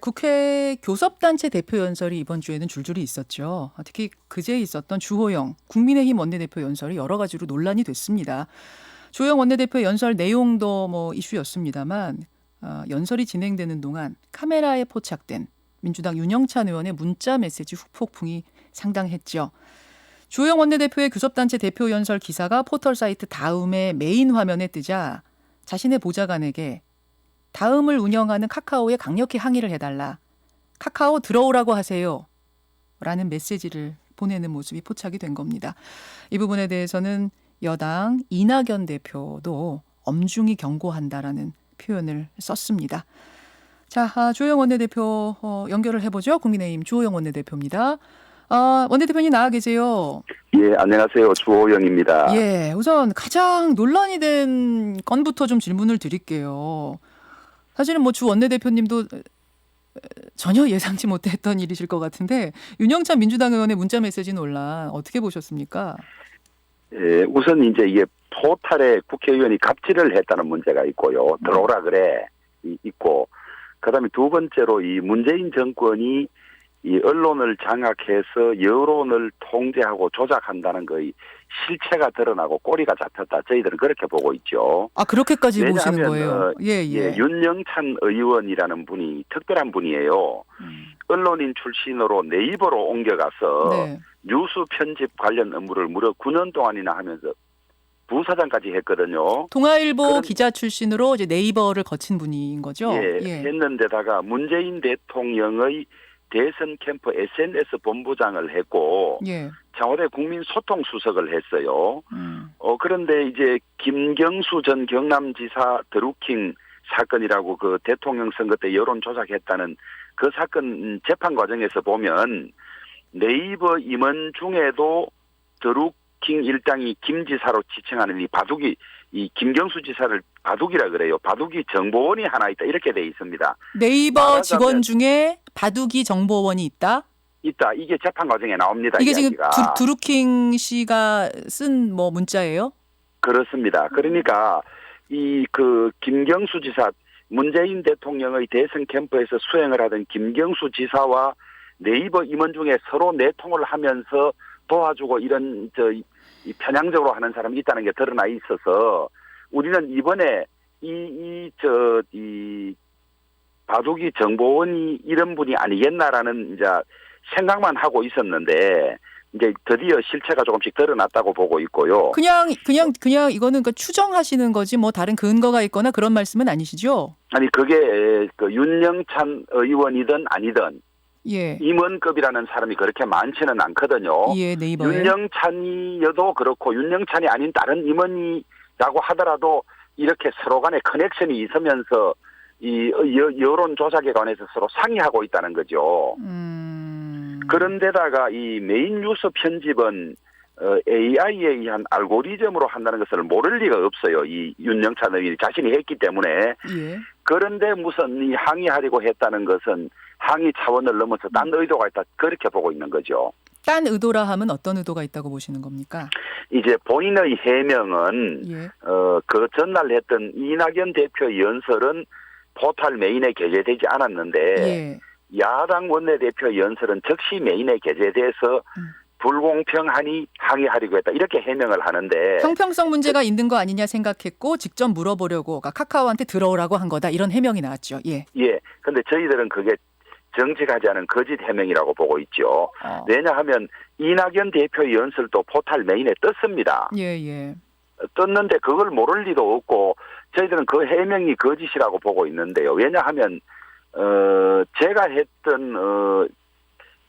국회 교섭단체 대표 연설이 이번 주에는 줄줄이 있었죠. 특히 그제 있었던 주호영 국민의힘 원내대표 연설이 여러 가지로 논란이 됐습니다. 주호영 원내대표 연설 내용도 뭐 이슈였습니다만 연설이 진행되는 동안 카메라에 포착된 민주당 윤영찬 의원의 문자 메시지 후폭풍이 상당했죠. 주호영 원내대표의 교섭단체 대표 연설 기사가 포털 사이트 다음의 메인 화면에 뜨자 자신의 보좌관에게 다음을 운영하는 카카오에 강력히 항의를 해달라. 카카오 들어오라고 하세요. 라는 메시지를 보내는 모습이 포착이 된 겁니다. 이 부분에 대해서는 여당 이낙연 대표도 엄중히 경고한다라는 표현을 썼습니다. 자, 주호영 원내대표 연결을 해보죠. 국민의힘 주호영 원내대표입니다. 원내대표님 나와 계세요. 예, 안녕하세요. 주호영입니다. 우선 가장 논란이 된 건부터 좀 질문을 드릴게요. 사실은 뭐 주 원내대표님도 전혀 예상치 못했던 일이실 것 같은데 윤영찬 민주당 의원의 문자 메시지 논란 어떻게 보셨습니까? 예, 우선 이제 이게 포탈에 국회의원이 갑질을 했다는 문제가 있고요. 들어오라 그래 있고, 그다음에 두 번째로 이 문재인 정권이 이 언론을 장악해서 여론을 통제하고 조작한다는 거의 실체가 드러나고 꼬리가 잡혔다. 저희들은 그렇게 보고 있죠. 그렇게까지 보시는 왜냐하면 거예요? 윤영찬 의원이라는 분이 특별한 분이에요. 언론인 출신으로 네이버로 옮겨가서 네. 뉴스 편집 관련 업무를 무려 9년 동안이나 하면서 부사장까지 했거든요. 동아일보 기자 출신으로 이제 네이버를 거친 분인 거죠? 했는데다가 문재인 대통령의 대선 캠프 SNS 본부장을 했고, 청와대 국민소통수석을 했어요. 그런데 이제 김경수 전 경남지사 드루킹 사건이라고 그 대통령 선거 때 여론 조작했다는 그 사건 재판 과정에서 보면 네이버 임원 중에도 드루킹 일당이 김 지사로 지칭하는 이 바둑이, 이 김경수 지사를 바둑이라 그래요. 바둑이 정보원이 하나 있다. 이렇게 돼 있습니다. 네이버 직원 중에 바둑이 정보원이 있다? 있다. 이게 재판 과정에 나옵니다. 이게 이야기가. 지금 드루킹 씨가 쓴 뭐 문자예요? 그렇습니다. 그러니까 이 그 김경수 지사, 문재인 대통령의 대선 캠프에서 수행을 하던 김경수 지사와 네이버 임원 중에 서로 내통을 하면서 도와주고 이런 이 편향적으로 하는 사람이 있다는 게 드러나 있어서 우리는 이번에 이 바둑이 정보원이 이런 분이 아니겠나라는 이제 생각만 하고 있었는데 이제 드디어 실체가 조금씩 드러났다고 보고 있고요. 그냥 이거는 그 추정하시는 거지 뭐 다른 근거가 있거나 그런 말씀은 아니시죠? 아니 그게 그 윤영찬 의원이든 아니든 임원급이라는 사람이 그렇게 많지는 않거든요. 네이버에. 윤영찬이여도 그렇고 윤영찬이 아닌 다른 임원이라고 하더라도 이렇게 서로 간에 커넥션이 있으면서 이 여론 조작에 관해서 서로 상의하고 있다는 거죠. 그런데다가 이 메인 뉴스 편집은 AI에 의한 알고리즘으로 한다는 것을 모를 리가 없어요. 이 윤영찬 의원이 자신이 했기 때문에. 그런데 무슨 이 항의하려고 했다는 것은 항의 차원을 넘어서 딴 의도가 있다. 그렇게 보고 있는 거죠. 딴 의도라 하면 어떤 의도가 있다고 보시는 겁니까? 이제 본인의 해명은 그 전날 했던 이낙연 대표 연설은 포탈 메인에 게재되지 않았는데 야당 원내대표 연설은 즉시 메인에 게재돼서 불공평하니 항의하려고 했다. 이렇게 해명을 하는데 형평성 문제가 있는 거 아니냐 생각했고 직접 물어보려고 카카오한테 들어오라고 한 거다. 이런 해명이 나왔죠. 근데 저희들은 그게 정직하지 않은 거짓 해명이라고 보고 있죠. 왜냐하면 이낙연 대표 연설도 포탈 메인에 떴습니다. 떴는데 그걸 모를 리도 없고 저희들은 그 해명이 거짓이라고 보고 있는데요. 왜냐하면 제가 했던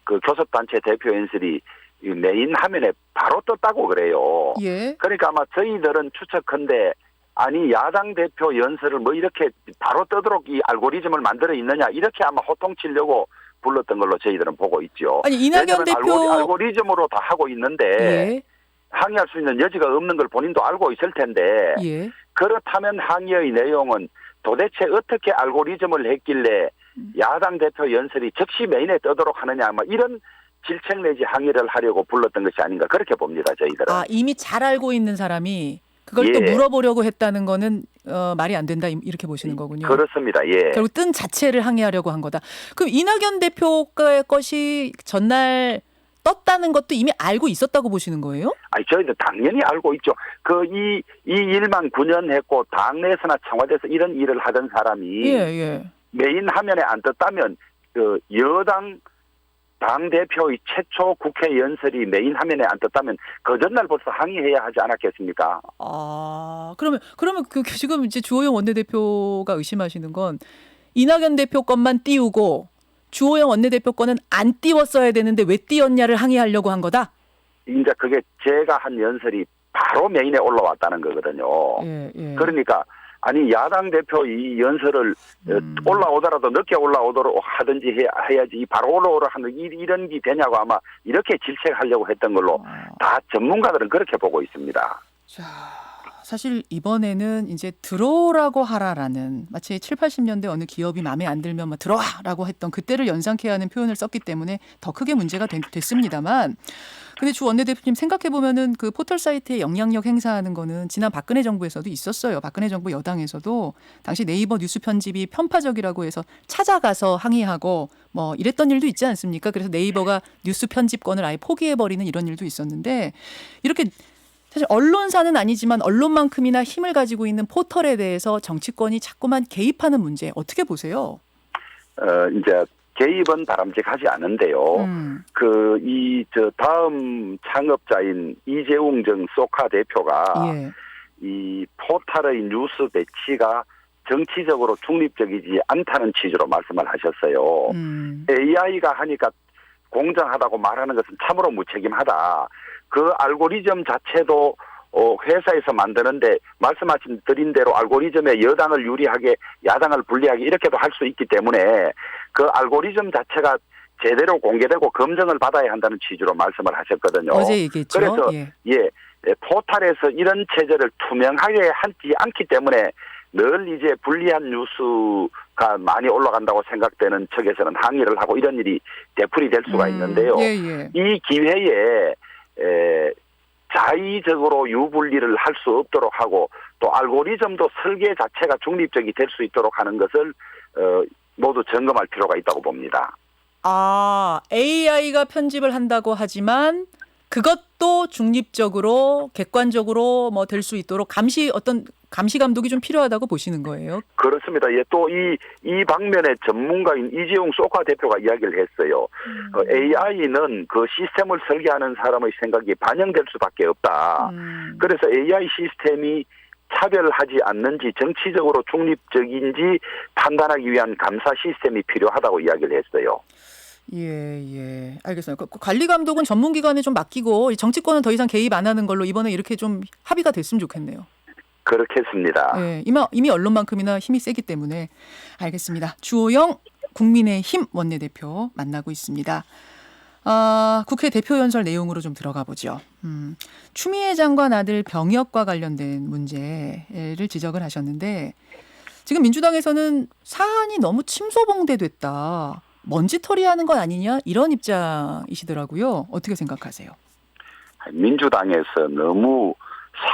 그 교섭단체 대표 연설이 메인 화면에 바로 떴다고 그래요. 그러니까 아마 저희들은 추측컨대 아니 야당 대표 연설을 뭐 이렇게 바로 뜨도록 이 알고리즘을 만들어 있느냐 이렇게 아마 호통치려고 불렀던 걸로 저희들은 보고 있죠. 아니 이낙연 대표 알고리즘으로 다 하고 있는데 항의할 수 있는 여지가 없는 걸 본인도 알고 있을 텐데 그렇다면 항의의 내용은 도대체 어떻게 알고리즘을 했길래 야당 대표 연설이 즉시 메인에 뜨도록 하느냐 아마 이런 질책 내지 항의를 하려고 불렀던 것이 아닌가 그렇게 봅니다. 저희들은. 이미 잘 알고 있는 사람이 그걸 또 물어보려고 했다는 거는 말이 안 된다 이렇게 보시는 거군요. 그렇습니다. 예. 결국 뜬 자체를 항의하려고 한 거다. 그럼 이낙연 대표의 것이 전날 떴다는 것도 이미 알고 있었다고 보시는 거예요? 아니, 저희도 당연히 알고 있죠. 이 일만 9년 했고, 당내에서나 청와대에서 이런 일을 하던 사람이 메인 화면에 안 떴다면, 여당 당대표의 최초 국회 연설이 메인 화면에 안 떴다면, 그 전날 벌써 항의해야 하지 않았겠습니까? 그러면 지금 이제 주호영 원내대표가 의심하시는 건 이낙연 대표 것만 띄우고, 주호영 원내대표 거는 안 띄웠어야 되는데 왜 띄웠냐를 항의하려고 한 거다? 이제 그게 제가 한 연설이 바로 메인에 올라왔다는 거거든요. 그러니까 아니 야당 대표 이 연설을 올라오더라도 늦게 올라오도록 하든지 해야지 바로 올라오라 하는 이런 게 되냐고 아마 이렇게 질책하려고 했던 걸로 다 전문가들은 그렇게 보고 있습니다. 자, 사실 이번에는 이제 들어오라고 하라라는 마치 7, 80년대 어느 기업이 마음에 안 들면 뭐 들어와라고 했던 그때를 연상케 하는 표현을 썼기 때문에 더 크게 문제가 됐습니다만 근데 주 원내대표님 생각해 보면은 그 포털 사이트에 영향력 행사하는 거는 지난 박근혜 정부에서도 있었어요. 박근혜 정부 여당에서도 당시 네이버 뉴스 편집이 편파적이라고 해서 찾아가서 항의하고 뭐 이랬던 일도 있지 않습니까? 그래서 네이버가 뉴스 편집권을 아예 포기해버리는 이런 일도 있었는데 이렇게 사실 언론사는 아니지만 언론만큼이나 힘을 가지고 있는 포털에 대해서 정치권이 자꾸만 개입하는 문제 어떻게 보세요? 이제 개입은 바람직하지 않은데요. 다음 창업자인 이재웅 전 소카 대표가 이 포털의 뉴스 배치가 정치적으로 중립적이지 않다는 취지로 말씀을 하셨어요. AI가 하니까 공정하다고 말하는 것은 참으로 무책임하다. 그 알고리즘 자체도 회사에서 만드는데 말씀하신 드린 대로 알고리즘에 여당을 유리하게 야당을 불리하게 이렇게도 할 수 있기 때문에 그 알고리즘 자체가 제대로 공개되고 검증을 받아야 한다는 취지로 말씀을 하셨거든요. 어제 얘기했죠. 그래서 포털에서 이런 체제를 투명하게 하지 않기 때문에 늘 이제 불리한 뉴스가 많이 올라간다고 생각되는 측에서는 항의를 하고 이런 일이 되풀이 될 수가 있는데요. 이 기회에 자의적으로 유불리를 할 수 없도록 하고 또 알고리즘도 설계 자체가 중립적이 될 수 있도록 하는 것을 모두 점검할 필요가 있다고 봅니다. AI가 편집을 한다고 하지만 그것도 중립적으로 객관적으로 뭐 될 수 있도록 감시 감독이 좀 필요하다고 보시는 거예요? 그렇습니다. 또 이 방면에 전문가인 이재용 소카 대표가 이야기를 했어요. AI는 그 시스템을 설계하는 사람의 생각이 반영될 수밖에 없다. 그래서 AI 시스템이 차별하지 않는지 정치적으로 중립적인지 판단하기 위한 감사 시스템이 필요하다고 이야기를 했어요. 알겠어요. 관리 감독은 전문기관에 좀 맡기고 정치권은 더 이상 개입 안 하는 걸로 이번에 이렇게 좀 합의가 됐으면 좋겠네요. 그렇겠습니다. 이미 언론만큼이나 힘이 세기 때문에 알겠습니다. 주호영 국민의힘 원내대표 만나고 있습니다. 국회 대표연설 내용으로 좀 들어가 보죠. 추미애 장관 아들 병역과 관련된 문제를 지적을 하셨는데 지금 민주당에서는 사안이 너무 침소봉대됐다. 먼지털이하는 건 아니냐 이런 입장이시더라고요. 어떻게 생각하세요? 민주당에서 너무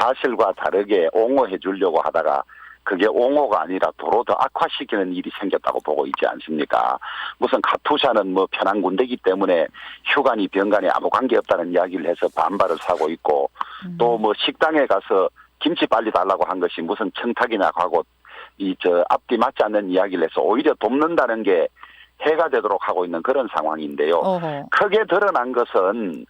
사실과 다르게 옹호해 주려고 하다가 그게 옹호가 아니라 도로 더 악화시키는 일이 생겼다고 보고 있지 않습니까? 무슨 카투샤는 뭐 편한 군대이기 때문에 휴관이 병간에 아무 관계없다는 이야기를 해서 반발을 사고 있고 또 뭐 식당에 가서 김치 빨리 달라고 한 것이 무슨 청탁이냐 하고 앞뒤 맞지 않는 이야기를 해서 오히려 돕는다는 게 해가 되도록 하고 있는 그런 상황인데요. 크게 드러난 것은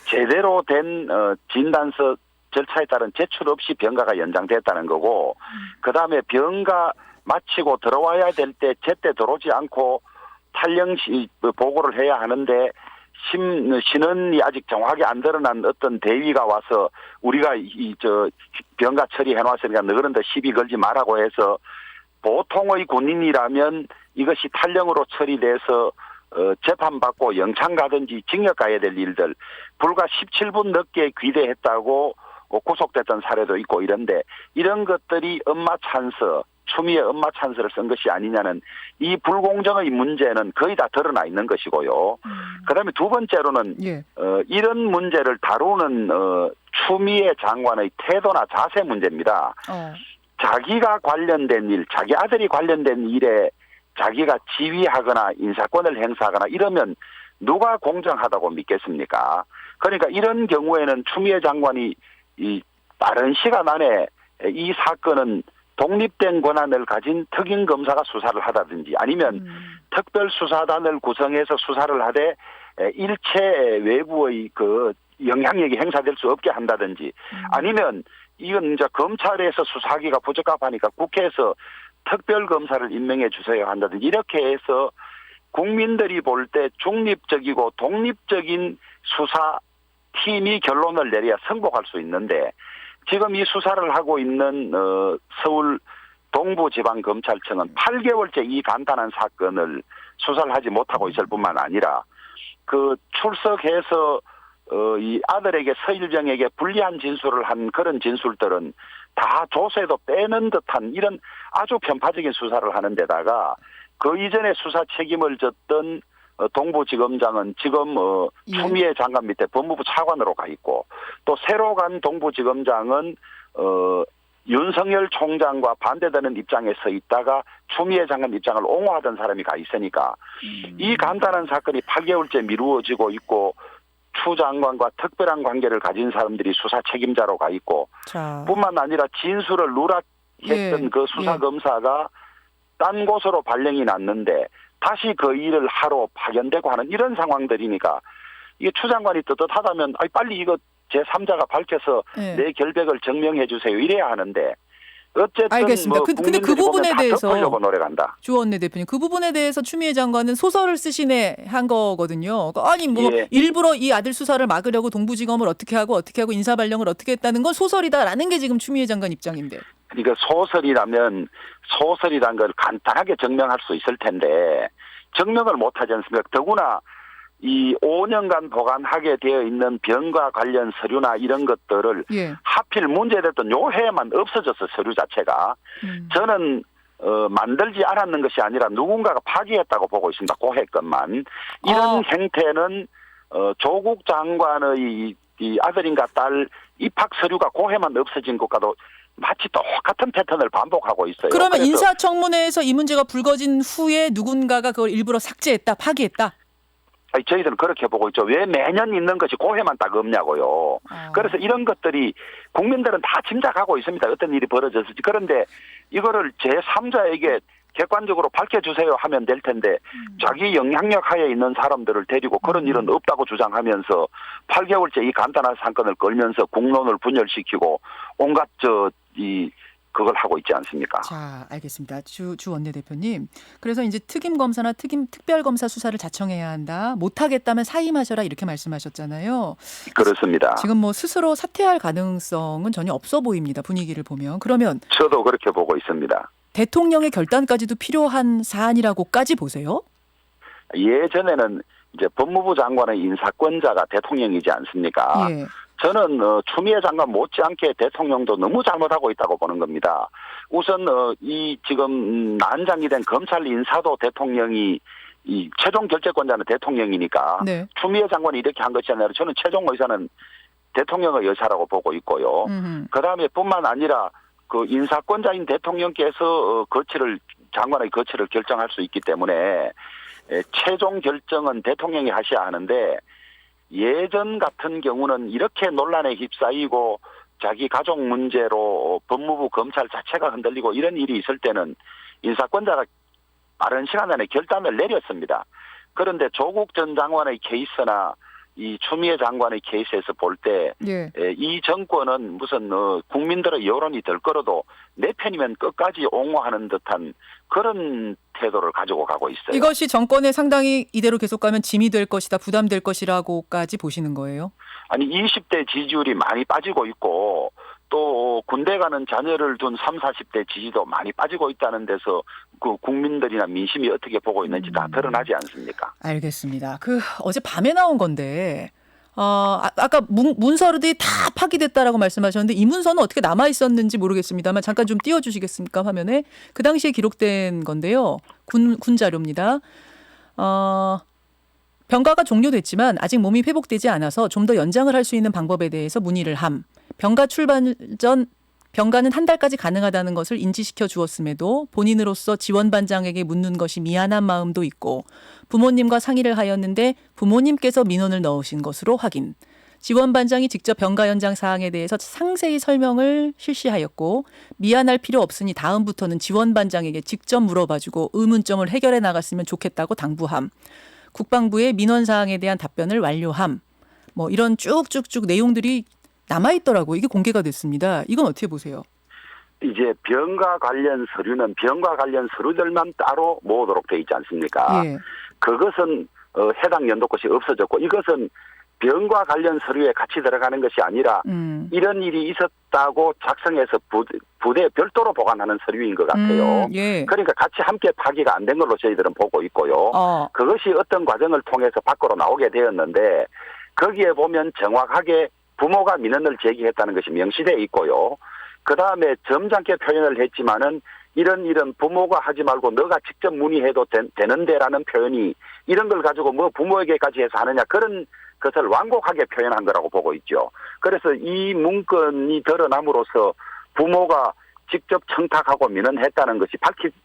제대로 된 진단서 절차에 따른 제출 없이 병가가 연장됐다는 거고 그다음에 병가 마치고 들어와야 될 때 제때 들어오지 않고 탈영 보고를 해야 하는데 신원이 아직 정확하게 안 드러난 어떤 대위가 와서 우리가 병가 처리해 놨으니까 너희는 더 시비 걸지 말라고 해서 보통의 군인이라면 이것이 탈영으로 처리돼서 재판받고 영창 가든지 징역 가야 될 일들 불과 17분 늦게 귀대했다고 구속됐던 사례도 있고 이런데 이런 것들이 엄마 찬스 추미애 엄마 찬스를 쓴 것이 아니냐는 이 불공정의 문제는 거의 다 드러나 있는 것이고요. 그다음에 두 번째로는 이런 문제를 다루는 추미애 장관의 태도나 자세 문제입니다. 자기가 관련된 일, 자기 아들이 관련된 일에 자기가 지휘하거나 인사권을 행사하거나 이러면 누가 공정하다고 믿겠습니까? 그러니까 이런 경우에는 추미애 장관이 이 빠른 시간 안에 이 사건은 독립된 권한을 가진 특임검사가 수사를 하다든지 아니면 특별수사단을 구성해서 수사를 하되 일체 외부의 그 영향력이 행사될 수 없게 한다든지 아니면 이건 이제 검찰에서 수사하기가 부적합하니까 국회에서 특별검사를 임명해 주세요 한다든지 이렇게 해서 국민들이 볼 때 중립적이고 독립적인 수사팀이 결론을 내려야 승복할 수 있는데 지금 이 수사를 하고 있는 서울 동부지방검찰청은 8개월째 이 간단한 사건을 수사를 하지 못하고 있을 뿐만 아니라 그 출석해서 이 아들에게 서일병에게 불리한 진술을 한 그런 진술들은 다 조사에도 빼는 듯한 이런 아주 편파적인 수사를 하는 데다가 그 이전에 수사 책임을 졌던 동부지검장은 지금 추미애 장관 밑에 법무부 차관으로 가 있고 또 새로 간 동부지검장은 윤석열 총장과 반대되는 입장에 서 있다가 추미애 장관 입장을 옹호하던 사람이 가 있으니까 이 간단한 사건이 8개월째 미루어지고 있고 추 장관과 특별한 관계를 가진 사람들이 수사 책임자로 가 있고 뿐만 아니라 진술을 누락했던 그 수사검사가 딴 곳으로 발령이 났는데 다시 그 일을 하러 파견되고 하는 이런 상황들이니까 이게 추 장관이 떳떳하다면 빨리 이거 제3자가 밝혀서 내 결백을 증명해 주세요 이래야 하는데 어쨌든 알겠습니다. 근데 그 부분에 대해서 노력한다. 주 원내대표님 그 부분에 대해서 추미애 장관은 소설을 쓰시네 한 거거든요. 아니 일부러 이 아들 수사를 막으려고 동부지검을 어떻게 하고 인사 발령을 어떻게 했다는 건 소설이다라는 게 지금 추미애 장관 입장인데. 그러니까 소설이라면 소설이란 걸 간단하게 증명할 수 있을 텐데 증명을 못하지 않습니까? 더구나 이 5년간 보관하게 되어 있는 병과 관련 서류나 이런 것들을 하필 문제됐던 요 해에만 없어졌어 서류 자체가. 저는 만들지 않았는 것이 아니라 누군가가 파기했다고 보고 있습니다. 고해 것만. 이런 행태는 조국 장관의 이 아들인가 딸 입학 서류가 고해만 없어진 것과도 마치 똑같은 패턴을 반복하고 있어요. 그러면 인사청문회에서 이 문제가 불거진 후에 누군가가 그걸 일부러 삭제했다, 파기했다? 저희들은 그렇게 보고 있죠. 왜 매년 있는 것이 고해만 딱 없냐고요. 그래서 이런 것들이 국민들은 다 짐작하고 있습니다. 어떤 일이 벌어졌을지. 그런데 이거를 제3자에게 객관적으로 밝혀주세요 하면 될 텐데 자기 영향력 하에 있는 사람들을 데리고 그런 일은 없다고 주장하면서 8개월째 이 간단한 사건을 걸면서 국론을 분열시키고 온갖 그걸 하고 있지 않습니까? 자, 알겠습니다. 주 원내대표님. 그래서 이제 특임검사나 특별검사 수사를 자청해야 한다. 못하겠다면 사임하셔라 이렇게 말씀하셨잖아요. 그렇습니다. 지금 스스로 사퇴할 가능성은 전혀 없어 보입니다. 분위기를 보면. 그러면 저도 그렇게 보고 있습니다. 대통령의 결단까지도 필요한 사안이라고까지 보세요? 예전에는 이제 법무부 장관의 인사권자가 대통령이지 않습니까? 저는 추미애 장관 못지않게 대통령도 너무 잘못하고 있다고 보는 겁니다. 우선 이 지금 난장이 된 검찰 인사도 대통령이 이 최종 결재권자는 대통령이니까 추미애 장관이 이렇게 한 것이 아니라 저는 최종 의사는 대통령의 의사라고 보고 있고요. 그다음에 뿐만 아니라 그 인사권자인 대통령께서 장관의 거취를 결정할 수 있기 때문에 최종 결정은 대통령이 하셔야 하는데 예전 같은 경우는 이렇게 논란에 휩싸이고 자기 가족 문제로 법무부 검찰 자체가 흔들리고 이런 일이 있을 때는 인사권자가 빠른 시간 안에 결단을 내렸습니다. 그런데 조국 전 장관의 케이스나 이 추미애 장관의 케이스에서 볼 때 이 정권은 무슨 국민들의 여론이 들끓어도 내 편이면 끝까지 옹호하는 듯한 그런 태도를 가지고 가고 있어요. 이것이 정권에 상당히 이대로 계속 가면 짐이 될 것이다, 부담될 것이라고까지 보시는 거예요? 아니 20대 지지율이 많이 빠지고 있고 또 군대 가는 자녀를 둔 30, 40대 지지도 많이 빠지고 있다는 데서 그 국민들이나 민심이 어떻게 보고 있는지 다 드러나지 않습니까? 알겠습니다. 어제 밤에 나온 건데 아까 문서들이 다 파기됐다라고 말씀하셨는데 이 문서는 어떻게 남아 있었는지 모르겠습니다만 잠깐 좀 띄워주시겠습니까 화면에? 그 당시에 기록된 건데요. 군 자료입니다. 병가가 종료됐지만 아직 몸이 회복되지 않아서 좀 더 연장을 할 수 있는 방법에 대해서 문의를 함. 병가 출발 전 병가는 한 달까지 가능하다는 것을 인지시켜 주었음에도 본인으로서 지원반장에게 묻는 것이 미안한 마음도 있고 부모님과 상의를 하였는데 부모님께서 민원을 넣으신 것으로 확인. 지원반장이 직접 병가 연장 사항에 대해서 상세히 설명을 실시하였고 미안할 필요 없으니 다음부터는 지원반장에게 직접 물어봐주고 의문점을 해결해 나갔으면 좋겠다고 당부함. 국방부의 민원 사항에 대한 답변을 완료함. 뭐 이런 쭉쭉쭉 내용들이 남아있더라고요. 이게 공개가 됐습니다. 이건 어떻게 보세요? 이제 병가 관련 서류는 병가 관련 서류들만 따로 모으도록 돼 있지 않습니까? 예. 그것은 해당 연도 것이 없어졌고 이것은 병과 관련 서류에 같이 들어가는 것이 아니라 이런 일이 있었다고 작성해서 부대에 별도로 보관하는 서류인 것 같아요. 예. 그러니까 같이 함께 파기가 안 된 걸로 저희들은 보고 있고요. 그것이 어떤 과정을 통해서 밖으로 나오게 되었는데 거기에 보면 정확하게 부모가 민원을 제기했다는 것이 명시되어 있고요. 그다음에 점잖게 표현을 했지만은 이런 부모가 하지 말고 너가 직접 문의해도 되는데라는 표현이 이런 걸 가지고 뭐 부모에게까지 해서 하느냐 그런 것을 완곡하게 표현한 거라고 보고 있죠. 그래서 이 문건이 드러남으로써 부모가 직접 청탁하고 민원했다는 것이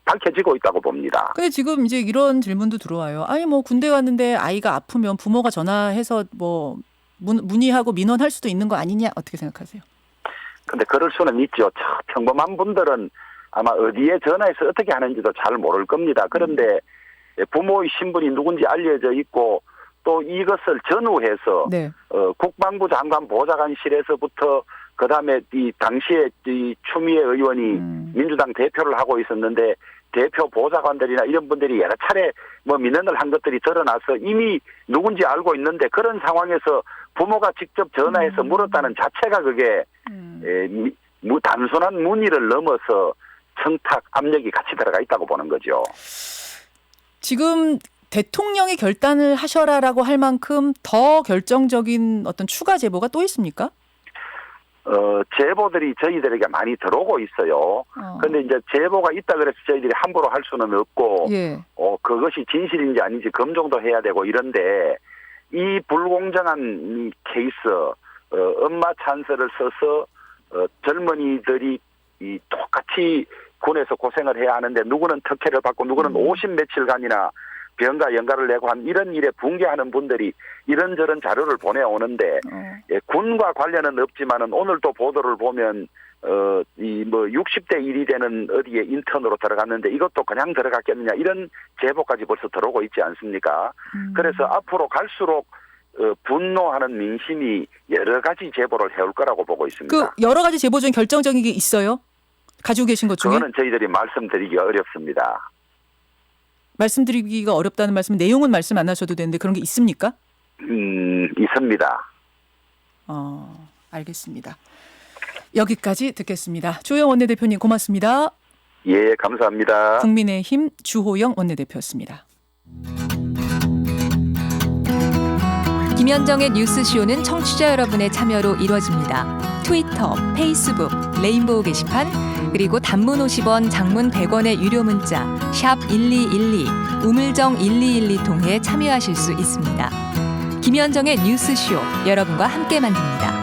밝혀지고 있다고 봅니다. 근데 지금 이제 이런 질문도 들어와요. 아니 뭐 군대 갔는데 아이가 아프면 부모가 전화해서 뭐 문의하고 민원할 수도 있는 거 아니냐 어떻게 생각하세요? 근데 그럴 수는 있죠. 평범한 분들은 아마 어디에 전화해서 어떻게 하는지도 잘 모를 겁니다. 그런데 부모의 신분이 누군지 알려져 있고 또 이것을 전후해서 네. 국방부 장관 보좌관실에서부터 그다음에 이 당시에 이 추미애 의원이 민주당 대표를 하고 있었는데 대표 보좌관들이나 이런 분들이 여러 차례 뭐 민원을 한 것들이 드러나서 이미 누군지 알고 있는데 그런 상황에서 부모가 직접 전화해서 물었다는 자체가 그게 단순한 문의를 넘어서 청탁 압력이 같이 들어가 있다고 보는 거죠. 지금 대통령이 결단을 하셔라라고 할 만큼 더 결정적인 어떤 추가 제보가 또 있습니까? 제보들이 저희들에게 많이 들어오고 있어요. 그런데 이제 제보가 있다 그래서 저희들이 함부로 할 수는 없고, 예. 그것이 진실인지 아닌지 검증도 해야 되고 이런데, 이 불공정한 이 케이스, 엄마 찬스를 써서, 젊은이들이 이 똑같이 군에서 고생을 해야 하는데, 누구는 특혜를 받고, 누구는 50 며칠간이나 병가 연가를 내고 한 이런 일에 붕괴하는 분들이 이런저런 자료를 보내오는데 군과 관련은 없지만은 오늘 또 보도를 보면 이 뭐 60대 1이 되는 어디에 인턴으로 들어갔는데 이것도 그냥 들어갔겠느냐 이런 제보까지 벌써 들어오고 있지 않습니까? 그래서 앞으로 갈수록 분노하는 민심이 여러 가지 제보를 해올 거라고 보고 있습니다. 그 여러 가지 제보 중에 결정적인 게 있어요? 가지고 계신 것 중에? 그거는 저희들이 말씀드리기 어렵습니다. 말씀드리기가 어렵다는 말씀은 내용은 말씀 안 하셔도 되는데 그런 게 있습니까? 있습니다. 알겠습니다. 여기까지 듣겠습니다. 주호영 원내대표님 고맙습니다. 예, 감사합니다. 국민의힘 주호영 원내대표였습니다. 김현정의 뉴스쇼는 청취자 여러분의 참여로 이루어집니다. 트위터, 페이스북, 레인보우 게시판, 그리고 단문 50원, 장문 100원의 유료 문자 샵 1212, 우물정 1212 통해 참여하실 수 있습니다. 김현정의 뉴스쇼, 여러분과 함께 만듭니다.